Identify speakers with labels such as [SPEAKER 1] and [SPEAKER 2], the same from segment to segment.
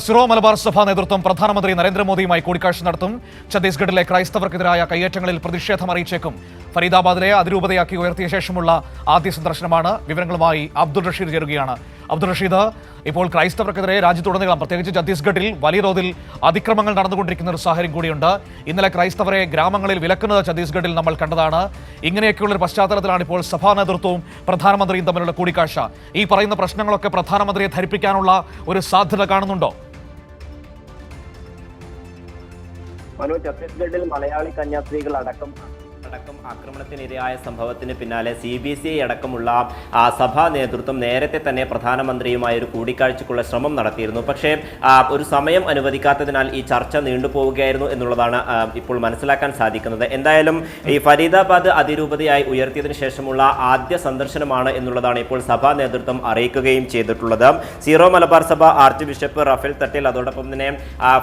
[SPEAKER 1] Syro Malabar സഭാ നേതൃത്വം പ്രധാനമന്ത്രി നരേന്ദ്രമോദിയുമായി കൂടിക്കാഴ്ച നടത്തും. ഛത്തീസ്ഗഡിലെ ക്രൈസ്തവർക്കെതിരായ കയ്യേറ്റങ്ങളിൽ പ്രതിഷേധം അറിയിച്ചേക്കും. ഫരീദാബാദിലെ അതിരൂപതയാക്കി ഉയർത്തിയ ശേഷമുള്ള ആദ്യ സന്ദർശനമാണ്. വിവരങ്ങളുമായി അബ്ദുൾ റഷീദ് ചേരുകയാണ്. അബ്ദുൾ റഷീദ്, ഇപ്പോൾ ക്രൈസ്തവർക്കെതിരെ രാജ്യത്തുടനീളം പ്രത്യേകിച്ച് ഛത്തീസ്ഗഡിൽ വലിയ തോതിൽ അതിക്രമങ്ങൾ നടന്നുകൊണ്ടിരിക്കുന്ന ഒരു സാഹചര്യം കൂടിയുണ്ട്. ഇന്നലെ ക്രൈസ്തവരെ ഗ്രാമങ്ങളിൽ വിലക്കുന്നത് ഛത്തീസ്ഗഡിൽ നമ്മൾ കണ്ടതാണ്. ഇങ്ങനെയൊക്കെയുള്ളൊരു പശ്ചാത്തലത്തിലാണ് ഇപ്പോൾ സഭാ നേതൃത്വവും പ്രധാനമന്ത്രിയും തമ്മിലുള്ള കൂടിക്കാഴ്ച. ഈ പറയുന്ന പ്രശ്നങ്ങളൊക്കെ പ്രധാനമന്ത്രിയെ ധരിപ്പിക്കാനുള്ള ഒരു സാധ്യത കാണുന്നുണ്ടോ?
[SPEAKER 2] ഛത്തീസ്ഗഡിൽ മലയാളി കന്യാസ്ത്രീകൾ അടക്കം ആക്രമണത്തിനിരയായ സംഭവത്തിന് പിന്നാലെ CBCI അടക്കമുള്ള സഭാ നേതൃത്വം നേരത്തെ തന്നെ പ്രധാനമന്ത്രിയുമായി ഒരു കൂടിക്കാഴ്ചക്കുള്ള ശ്രമം നടത്തിയിരുന്നു. പക്ഷേ ഒരു സമയം അനുവദിക്കാത്തതിനാൽ ഈ ചർച്ച നീണ്ടുപോവുകയായിരുന്നു എന്നുള്ളതാണ് ഇപ്പോൾ മനസ്സിലാക്കാൻ സാധിക്കുന്നത്. എന്തായാലും ഈ ഫരീദാബാദ് അതിരൂപതയായി ഉയർത്തിയതിനു ശേഷമുള്ള ആദ്യ സന്ദർശനമാണ് എന്നുള്ളതാണ് ഇപ്പോൾ സഭാ നേതൃത്വം അറിയിക്കുകയും ചെയ്തിട്ടുള്ളത്. സീറോ മലബാർ സഭ ആർച്ച് ബിഷപ്പ് റഫേൽ തട്ടിൽ, അതോടൊപ്പം തന്നെ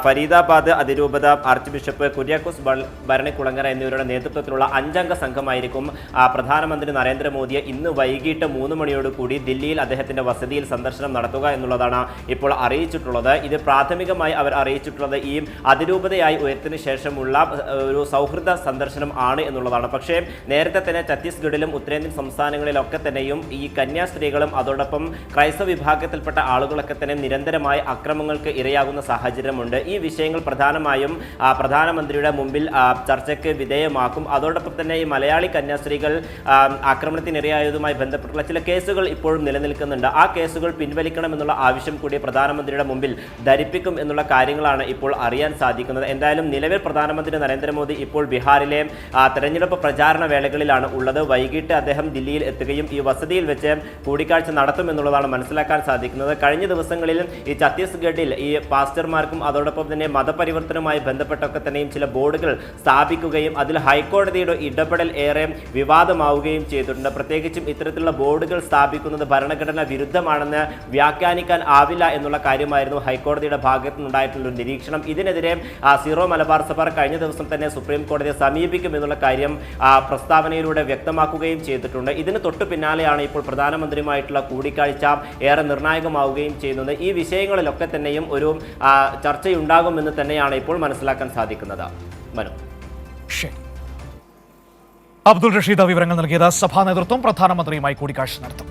[SPEAKER 2] ഫരീദാബാദ് അതിരൂപത ആർച്ച് ബിഷപ്പ് കുര്യാക്കോസ് ഭരണിക്കുളങ്ങര എന്നിവരുടെ നേതൃത്വത്തിലുള്ള 5-അംഗ സംഘമായിരിക്കും പ്രധാനമന്ത്രി നരേന്ദ്രമോദിയെ ഇന്ന് വൈകിട്ട് 3 മണിയോടുകൂടി ദില്ലിയിൽ അദ്ദേഹത്തിന്റെ വസതിയിൽ സന്ദർശനം നടത്തുക എന്നുള്ളതാണ് ഇപ്പോൾ അറിയിച്ചിട്ടുള്ളത്. ഇത് പ്രാഥമികമായി അവർ അറിയിച്ചിട്ടുള്ളത് ഈ അതിരൂപതയായി ഉയർത്തിന് ശേഷമുള്ള ഒരു സൗഹൃദ സന്ദർശനം ആണ് എന്നുള്ളതാണ്. പക്ഷേ നേരത്തെ തന്നെ ഛത്തീസ്ഗഡിലും ഉത്തരേന്ത്യൻ സംസ്ഥാനങ്ങളിലൊക്കെ തന്നെയും ഈ കന്യാസ്ത്രീകളും അതോടൊപ്പം ക്രൈസ്തവ വിഭാഗത്തിൽപ്പെട്ട ആളുകളൊക്കെ തന്നെ നിരന്തരമായി അക്രമങ്ങൾക്ക് ഇരയാകുന്ന സാഹചര്യമുണ്ട്. ഈ വിഷയങ്ങൾ പ്രധാനമായും പ്രധാനമന്ത്രിയുടെ മുമ്പിൽ ചർച്ചയ്ക്ക് വിധേയമാക്കും. അതോടൊപ്പം തന്നെ ഈ മലയാളി കന്യാസ്ത്രീകൾ ആക്രമണത്തിനിരയായതുമായി ബന്ധപ്പെട്ടുള്ള ചില കേസുകൾ ഇപ്പോഴും നിലനിൽക്കുന്നുണ്ട്. ആ കേസുകൾ പിൻവലിക്കണമെന്നുള്ള ആവശ്യം കൂടി പ്രധാനമന്ത്രിയുടെ മുമ്പിൽ ധരിപ്പിക്കും എന്നുള്ള കാര്യങ്ങളാണ് ഇപ്പോൾ അറിയാൻ സാധിക്കുന്നത്. എന്തായാലും നിലവിൽ പ്രധാനമന്ത്രി നരേന്ദ്രമോദി ഇപ്പോൾ ബീഹാറിലെ തെരഞ്ഞെടുപ്പ് പ്രചാരണ വേളകളിലാണ് ഉള്ളത്. വൈകിട്ട് അദ്ദേഹം ദില്ലിയിൽ എത്തുകയും ഈ വസതിയിൽ വെച്ച് കൂടിക്കാഴ്ച നടത്തും എന്നുള്ളതാണ് മനസ്സിലാക്കാൻ സാധിക്കുന്നത്. കഴിഞ്ഞ ദിവസങ്ങളിൽ ഈ ഛത്തീസ്ഗഡിൽ ഈ പാസ്റ്റർമാർക്കും അതോടൊപ്പം തന്നെ മതപരിവർത്തനവുമായി ബന്ധപ്പെട്ടൊക്കെ തന്നെയും ചില ബോർഡുകൾ സ്ഥാപിക്കുകയും അതിൽ ഹൈക്കോടതിയുടെ ഇടപെടൽ ഏറെ വിവാദമാവുകയും ചെയ്തിട്ടുണ്ട്. പ്രത്യേകിച്ചും ഇത്തരത്തിലുള്ള ബോർഡുകൾ സ്ഥാപിക്കുന്നത് ഭരണഘടനാ വിരുദ്ധമാണെന്ന് വ്യാഖ്യാനിക്കാൻ ആവില്ല എന്നുള്ള കാര്യമായിരുന്നു ഹൈക്കോടതിയുടെ ഭാഗത്തു നിന്നുണ്ടായിട്ടുള്ള ഒരു നിരീക്ഷണം. ഇതിനെതിരെ സീറോ മലബാർ സഭ കഴിഞ്ഞ ദിവസം തന്നെ സുപ്രീം കോടതിയെ സമീപിക്കും എന്നുള്ള കാര്യം പ്രസ്താവനയിലൂടെ വ്യക്തമാക്കുകയും ചെയ്തിട്ടുണ്ട്. ഇതിന് തൊട്ടു പിന്നാലെയാണ് ഇപ്പോൾ പ്രധാനമന്ത്രിയുമായിട്ടുള്ള കൂടിക്കാഴ്ച ഏറെ നിർണായകമാവുകയും ചെയ്യുന്നത്. ഈ വിഷയങ്ങളിലൊക്കെ തന്നെയും ഒരു ചർച്ചയുണ്ടാകുമെന്ന് തന്നെയാണ് ഇപ്പോൾ മനസ്സിലാക്കാൻ സാധിക്കുന്നത്. മനു,
[SPEAKER 1] അബ്ദുൾ റഷീദ് വിവരങ്ങൾ നൽകിയത്. സഭാ നേതൃത്വം പ്രധാനമന്ത്രിയുമായി കൂടിക്കാഴ്ച നടത്തും.